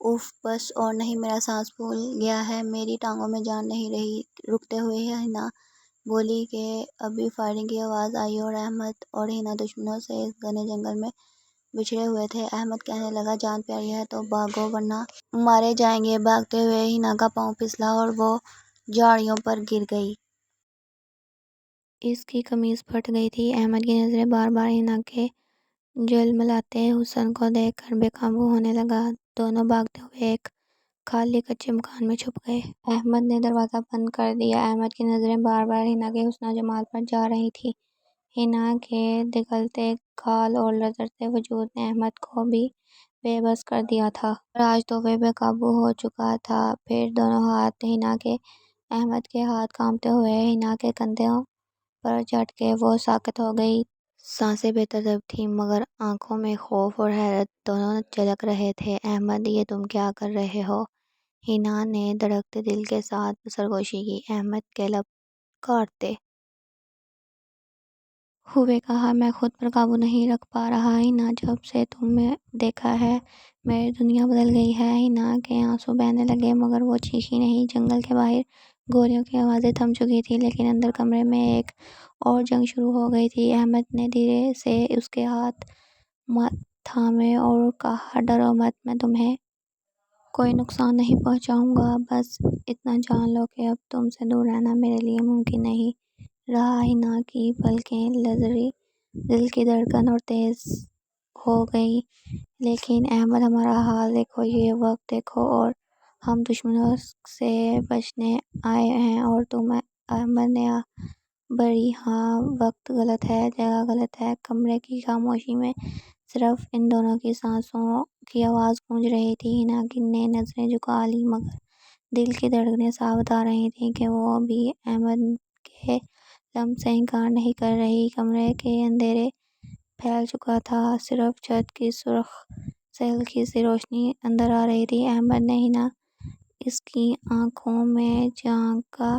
If بس اور نہیں، میرا سانس پھول گیا ہے، میری ٹانگوں میں جان نہیں رہی۔ رکتے ہوئے ہنا بولی کہ ابھی فائرنگ کی آواز آئی اور احمد اور ہنا دشمنوں سے اس گھنے جنگل میں بچھڑے ہوئے تھے۔ احمد کہنے لگا جان پیاری ہے تو بھاگو ورنہ مارے جائیں گے۔ بھاگتے ہوئے ہنا کا پاؤں پھسلا اور وہ جھاڑیوں پر گر گئی۔ اس کی قمیض پھٹ گئی تھی۔ احمد کی نظریں بار بار ہنا کے جھلملاتے حسن کو دیکھ کر بے قابو ہونے لگا۔ دونوں بھاگتے ہوئے ایک خالی کچے مکان میں چھپ گئے۔ احمد نے دروازہ بند کر دیا۔ احمد کی نظریں بار بار ہنا کے حسن و جمال پر جا رہی تھیں۔ ہنا کے دکھلتے گال اور لرزتے وجود نے احمد کو بھی بے بس کر دیا تھا۔ اور آج تو وہ بے قابو ہو چکا تھا۔ پھر دونوں ہاتھ ہنا کے احمد کے ہاتھ کانپتے ہوئے ہنا کے کندھوں پر جھٹکے وہ ساکت ہو گئی۔ سانسیں بے ترتیب تھیں مگر آنکھوں میں خوف اور حیرت دونوں جھلک رہے تھے۔ احمد یہ تم کیا کر رہے ہو؟ ہنا نے دھڑکتے دل کے ساتھ سرگوشی کی۔ احمد کے لب کاٹتے ہوئے کہا میں خود پر قابو نہیں رکھ پا رہا ہنا، جب سے تمہیں دیکھا ہے میری دنیا بدل گئی ہے۔ ہنا کے آنسو بہنے لگے مگر وہ چیخی نہیں۔ جنگل کے باہر گولیوں کی آوازیں تھم چکی تھیں لیکن اندر کمرے میں ایک اور جنگ شروع ہو گئی تھی۔ احمد نے دھیرے سے اس کے ہاتھ تھامے اور کہا ڈرو مت، میں تمہیں کوئی نقصان نہیں پہنچاؤں گا، بس اتنا جان لو کہ اب تم سے دور رہنا میرے لیے ممکن نہیں رہا۔ ہنا کی پلکیں لرزی، دل کی دھڑکن اور تیز ہو گئی۔ لیکن احمد ہمارا حال دیکھو، یہ وقت دیکھو، اور ہم دشمنوں سے بچنے آئے ہیں اور تم۔ احمد نے بڑھی ہاں، وقت غلط ہے، جگہ غلط ہے۔ کمرے کی خاموشی میں صرف ان دونوں کی سانسوں کی آواز گونج رہی تھی۔ ہنا نے نظریں جھکا لیں مگر دل کی دھڑکنیں صاف بتا رہی تھیں کہ وہ بھی احمد کے لمس سے انکار نہیں کر رہی۔ کمرے کے اندھیرے پھیل چکا تھا، صرف چھت کی سرخ سے ہلکی سی روشنی اندر آ رہی تھی۔ احمد نے ہنا اس کی آنکھوں میں جھانکا،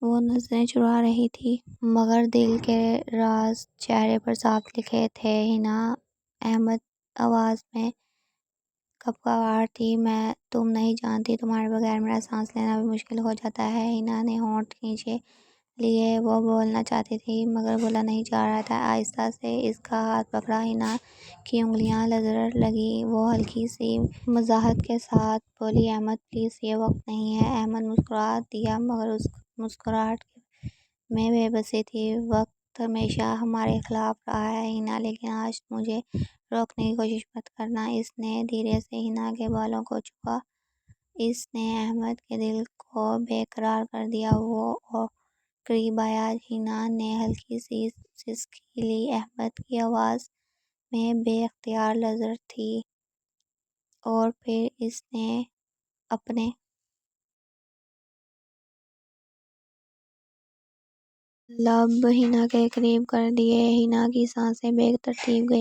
وہ نظریں چرا رہی تھی مگر دل کے راز چہرے پر صاف لکھے تھے۔ ہنا احمد آواز میں کھپکپاہٹ تھی، تم نہیں جانتی، تمہارے بغیر میرا سانس لینا بھی مشکل ہو جاتا ہے۔ ہنا نے ہونٹ کھینچے لیے، وہ بولنا چاہتی تھی مگر بولا نہیں جا رہا تھا۔ آہستہ سے اس کا ہاتھ پکڑا، ہنا کی انگلیاں لرزنے لگیں۔ وہ ہلکی سی مزاحت کے ساتھ بولی احمد پلیز، یہ وقت نہیں ہے۔ احمد مسکرا دیا مگر اس مسکراہٹ میں بے بسی تھی۔ وقت ہمیشہ ہمارے خلاف رہا ہے ہنا، لیکن آج مجھے روکنے کی کوشش مت کرنا۔ اس نے دھیرے سے ہنا کے بالوں کو چھوا۔ اس نے احمد کے دل کو بے قرار کر دیا۔ وہ اور قریب آیا۔ ہنا نے ہلکی سی سسکی لی۔ احمد کی آواز میں بے اختیار لرز تھی اور پھر اس نے اپنے لب ہنا کے قریب کر دیے۔ ہنا کی سانسیں بے ترتیب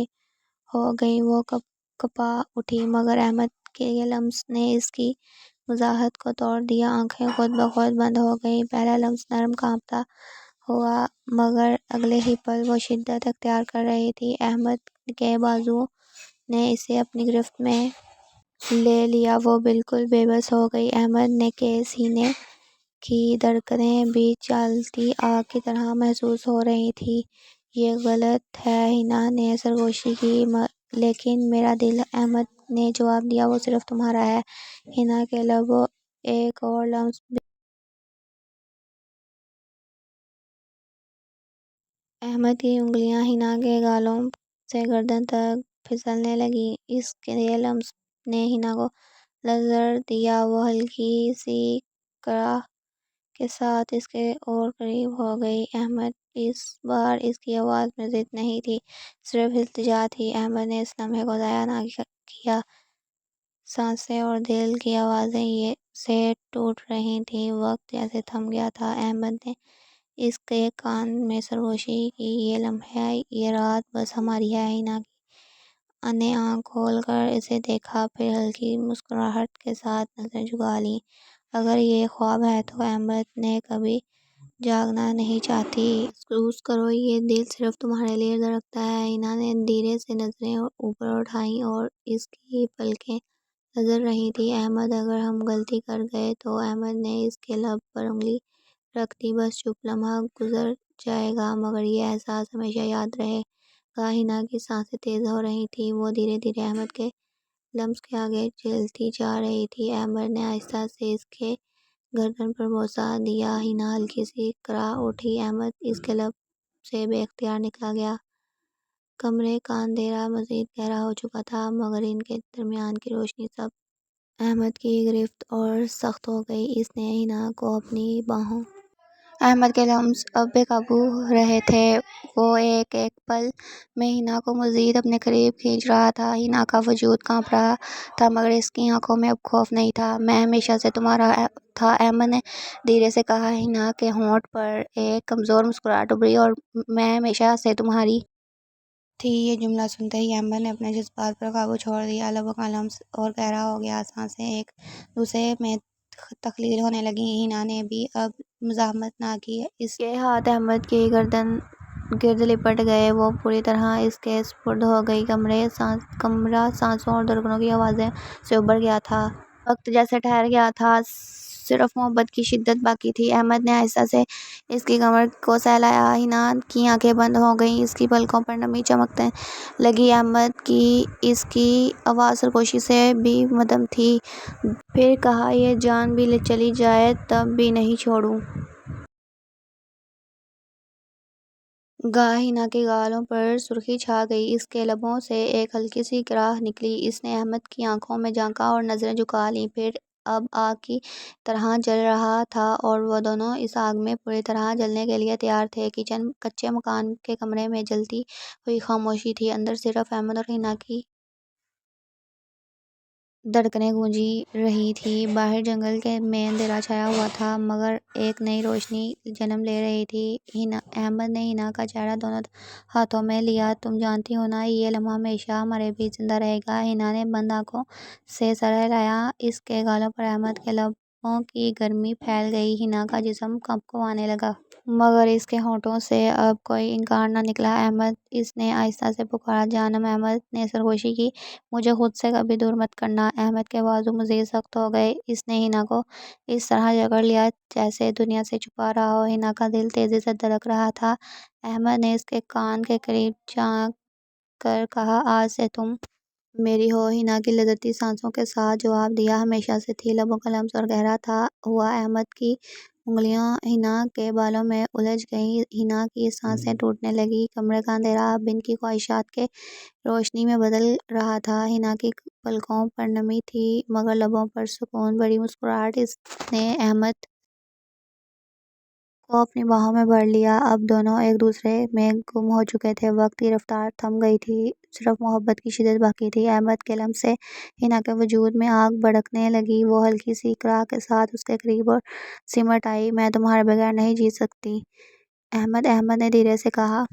ہو گئیں، وہ کپ کپا اٹھی مگر احمد کے یہ لمس نے اس کی مزاحت کو توڑ دیا۔ آنکھیں خود بخود بند ہو گئیں۔ پہلا لمس نرم کانپتا ہوا مگر اگلے ہی پل وہ شدت اختیار کر رہی تھی۔ احمد کے بازوؤں نے اسے اپنی گرفت میں لے لیا، وہ بالکل بے بس ہو گئی۔ احمد نے کہ سینے کی دھڑکنیں بھی جلتی آگ کی طرح محسوس ہو رہی تھیں۔ یہ غلط ہے، ہنا نے سرگوشی کی، لیکن میرا دل، احمد نے جواب دیا، وہ صرف تمہارا ہے۔ ہنا کے لب ایک اور لمس احمد کی انگلیاں ہنا کے گالوں سے گردن تک پھسلنے لگیں۔ اس کے لمس نے ہنا کو لرز دیا۔ وہ ہلکی سی کڑھ کے ساتھ اس کے اور قریب ہو گئی۔ احمد اس بار اس کی آواز میں ضد نہیں تھی، صرف التجا تھی۔ احمد نے اس لمحے کو ضائع نہ کیا۔ سانسیں اور دل کی آوازیں سے ٹوٹ رہی تھیں، وقت جیسے تھم گیا تھا۔ احمد نے اس کے کان میں سرگوشی کی، یہ لمحہ، یہ رات بس ہماری ہے۔ ہنا نے آنکھ کھول کر اسے دیکھا، پھر ہلکی مسکراہٹ کے ساتھ نظریں جھکا لیں۔ اگر یہ خواب ہے تو احمد نے کبھی جاگنا نہیں چاہتی۔ محسوس کرو، یہ دل صرف تمہارے لیے دھڑکتا ہے۔ ہنا نے دھیرے سے نظریں اوپر اٹھائیں اور اس کی پلکیں نظر رہی تھی احمد اگر ہم غلطی کر گئے تو احمد نے اس کے لب پر انگلی رکھ دی، بس چپ، لمحہ گزر جائے گا مگر یہ احساس ہمیشہ یاد رہے گا۔ ہنا کی سانسیں تیز ہو رہی تھیں، وہ دھیرے دھیرے احمد کے لمس کے آگے چلتی جا رہی تھی۔ احمد نے آہستہ سے اس کے گردن پر بوسہ دیا، ہنا ہلکی سی کرا اٹھی، احمد اس کے لب سے بے اختیار نکلا گیا۔ کمرے کا اندھیرا مزید گہرا ہو چکا تھا مگر ان کے درمیان کی روشنی سب احمد کی گرفت اور سخت ہو گئی۔ اس نے ہنا کو اپنی باہوں احمد کے لمس اب بے قابو رہے تھے، وہ ایک ایک پل میں ہنا کو مزید اپنے قریب کھینچ رہا تھا۔ ہنا کا وجود کانپ رہا تھا مگر اس کی آنکھوں میں اب خوف نہیں تھا۔ میں ہمیشہ سے تمہارا تھا، احمد نے دھیرے سے کہا۔ ہنا کے ہونٹ پر ایک کمزور مسکراہٹ ابھری، اور میں ہمیشہ سے تمہاری تھی۔ یہ جملہ سنتے ہی احمد نے اپنے جذبات پر قابو چھوڑ دیا، لبوں کا لمس اور گہرا ہو گیا، سانسیں ایک دوسرے میں تخلیل ہونے لگیں۔ ہنا نے بھی اب مزاحمت نہ کی، اس کے ہاتھ احمد کی گردن گرد لپٹ گئے، وہ پوری طرح اس کے سپرد ہو گئی۔ کمرہ سانسوں اور دھڑکنوں کی آوازوں سے ابھر گیا تھا، وقت جیسے ٹھہر گیا تھا، صرف محبت کی شدت باقی تھی۔ احمد نے آہستہ سے اس کی کمر کو سہلایا، ہنا کی آنکھیں بند ہو گئیں، اس کی پلکوں پر نمی چمکنے لگی۔ احمد کی اس کی آواز سرگوشی سے بھی مدھم تھی، پھر کہا، یہ جان بھی چلی جائے تب بھی نہیں چھوڑوں گا۔ ہنا کے گالوں پر سرخی چھا گئی، اس کے لبوں سے ایک ہلکی سی کراہ نکلی۔ اس نے احمد کی آنکھوں میں جھانکا اور نظریں جھکا لیں، پھر اب آگ کی طرح جل رہا تھا اور وہ دونوں اس آگ میں پوری طرح جلنے کے لیے تیار تھے۔ کچے مکان کے کمرے میں جلتی ہوئی خاموشی تھی، اندر صرف احمد اور ہنا کی دھڑکنیں گونجی رہی تھیں۔ باہر جنگل میں اندھیرا چھایا ہوا تھا مگر ایک نئی روشنی جنم لے رہی تھی۔ احمد نے ہنا کا چہرہ دونوں ہاتھوں میں لیا، تم جانتی ہو نا، یہ لمحہ ہمیشہ ہمارے بیچ زندہ رہے گا۔ ہنا نے بند آنکھوں سے سر ہلایا، اس کے گالوں پر احمد کے لبوں کی گرمی پھیل گئی۔ ہنا کا جسم کانپنے لگا مگر اس کے ہونٹوں سے اب کوئی انکار نہ نکلا۔ احمد، اس نے آہستہ سے پکارا۔ جانم۔ احمد نے سرگوشی کی، مجھے خود سے کبھی دور مت کرنا۔ احمد کے بازو مزید سخت ہو گئے، اس نے ہنا کو اس طرح جکڑ لیا جیسے دنیا سے چھپا رہا ہو۔ ہنا کا دل تیزی سے دھڑک رہا تھا۔ احمد نے اس کے کان کے قریب جھانک کر کہا، آج سے تم میری ہو۔ ہنا کی لرزتی سانسوں کے ساتھ جواب دیا، ہمیشہ سے تھی۔ لبوں کا لمس اور گہرا تھا ہوا، احمد کی انگلیاں ہنا کے بالوں میں الجھ گئیں، ہنا کی سانسیں ٹوٹنے لگیں۔ کمرے کا اندھیرا اب ان کی خواہشات کے روشنی میں بدل رہا تھا۔ ہنا کی پلکوں پر نمی تھی مگر لبوں پر سکون بھری مسکراہٹ۔ اس نے احمد کو اپنی باہوں میں بھر لیا، اب دونوں ایک دوسرے میں گم ہو چکے تھے، وقت کی رفتار تھم گئی تھی، صرف محبت کی شدت باقی تھی۔ احمد کے لمس سے ہنا کے وجود میں آگ بھڑکنے لگی، وہ ہلکی سی کراہ کے ساتھ اس کے قریب اور سمٹ آئی، میں تمہارے بغیر نہیں جی سکتی احمد نے دھیرے سے کہا۔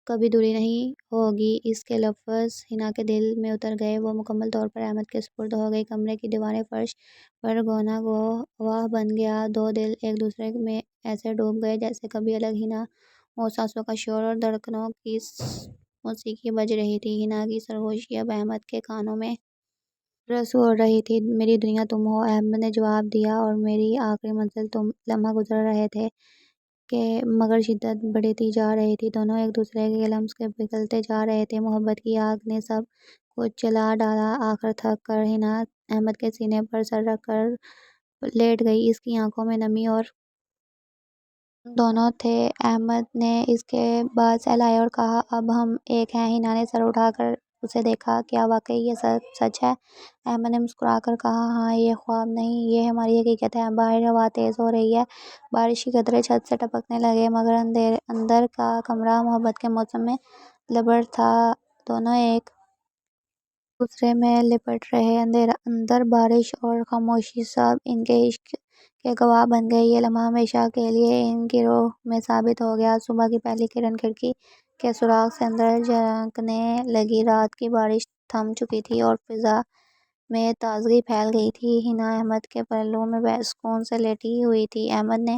کبھی دوری نہیں ہوگی، اس کے لفظ ہنا کے دل میں اتر گئے، وہ مکمل طور پر احمد کے سپرد ہو گئی۔ کمرے کی دیواریں فرش پر گواہ بن گیا، دو دل ایک دوسرے میں ایسے ڈوب گئے جیسے کبھی الگ ہی نہ ہو۔ سانسوں کا شور اور دھڑکنوں کی موسیقی بج رہی تھی، ہنا کی سرگوشی اب احمد کے کانوں میں رس گھول رہی تھی۔ میری دنیا تم ہو، احمد نے جواب دیا، اور میری آخری منزل تم۔ لمحہ گزر رہے تھے مگر شدت بڑھتی جا رہی تھی، دونوں ایک دوسرے کے لمس میں پگھلتے جا رہے تھے۔ محبت کی آگ نے سب کچھ جلا ڈالا، آخر تھک کر ہنا احمد کے سینے پر سر رکھ کر لیٹ گئی، اس کی آنکھوں میں نمی اور دونوں تھے۔ احمد نے اس کے بال سہلائے اور کہا، اب ہم ایک ہیں۔ ہنا نے سر اٹھا کر اسے دیکھا، کیا واقعی یہ سچ ہے؟ احمد نے مسکرا کر کہا، ہاں، یہ خواب نہیں، یہ ہماری حقیقت ہے۔ باہر ہوا تیز ہو رہی ہے، بارش کے قطرے چھت سے ٹپکنے لگے مگر اندر کا کمرہ محبت کے موسم میں لبرڈ تھا، دونوں ایک دوسرے میں لپٹ رہے، اندر بارش اور خاموشی سب ان کے عشق کے گواہ بن گئے۔ یہ لمحہ ہمیشہ کے لیے ان کی روح میں ثابت ہو گیا۔ صبح کی پہلی کرن کھڑکی کے سوراخ سے اندر جھلکنے لگی، رات کی بارش تھم چکی تھی اور فضا میں تازگی پھیل گئی تھی۔ ہنا احمد کے پہلو میں سکون سے لیٹی ہوئی تھی، احمد نے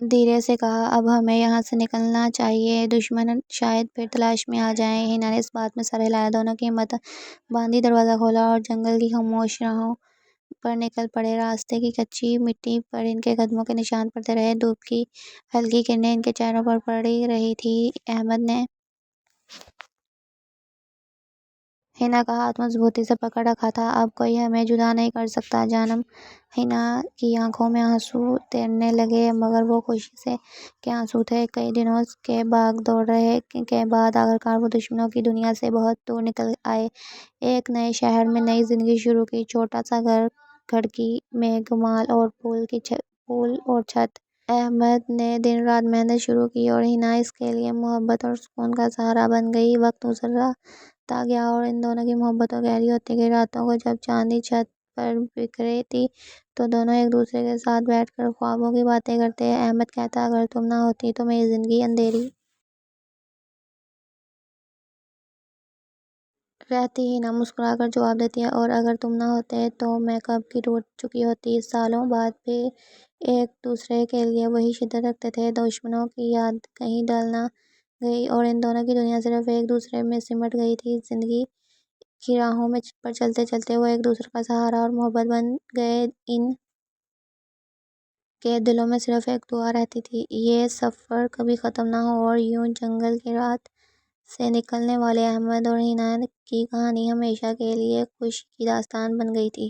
دھیرے سے کہا، اب ہمیں یہاں سے نکلنا چاہیے، دشمن شاید پھر تلاش میں آ جائیں۔ ہینا نے اس بات میں سر ہلایا، دونوں کی ہمت باندھی دروازہ کھولا اور جنگل کی خاموش راہوں پر نکل پڑے۔ راستے کی کچی مٹی پر ان کے قدموں کے نشان پڑتے رہے، دھوپ کی ہلکی کرنیں ان کے چہروں پر پڑ رہی تھیں۔ احمد نے ہینا کا ہاتھ مضبوطی سے پکڑ رکھا تھا۔ اب کوئی ہمیں جدا نہیں کر سکتا جانم۔ ہینا کی آنکھوں میں آنسو تیرنے لگے، مگر وہ خوشی کے آنسو تھے۔ کئی دنوں کے بھاگ دوڑ کے بعد آخرکار وہ دشمنوں کی دنیا سے بہت دور نکل آئے، ایک نئے شہر میں نئی زندگی شروع کی۔ چھوٹا سا گھر، کھڑکی میں رومال اور پھول اور چھت۔ احمد نے دن رات محنت شروع کی اور ہینا اس کے لیے محبت اور سکون کا سہارا بن گئی۔ وقت گزرتا گیا اور ان دونوں کی محبت گہری ہوتی گئی۔ راتوں کو جب چاندنی چھت پر بکھرتی تو دونوں ایک دوسرے کے ساتھ بیٹھ کر خوابوں کی باتیں کرتے۔ احمد کہتا، اگر تم نہ ہوتی تو میری زندگی اندھیری رہتی۔ ہینا مسکرا کر جواب دیتی، اور اگر تم نہ ہوتے تو میں کب کی ٹوٹ چکی ہوتی۔ سالوں بعد بھی ایک دوسرے کے لیے وہی شدت رکھتے تھے۔ دشمنوں کی یاد کہیں ڈل نہ گئی اور ان دونوں کی دنیا صرف ایک دوسرے میں سمٹ گئی تھی۔ زندگی کی راہوں پر چلتے چلتے وہ ایک دوسرے کا سہارا اور محبت بن گئے۔ ان کے دلوں میں صرف ایک دعا رہتی تھی، یہ سفر کبھی ختم نہ ہو۔ اور یوں جنگل کی رات سے نکلنے والے احمد اور ہینا کی کہانی ہمیشہ کے لیے خوشی کی داستان بن گئی تھی۔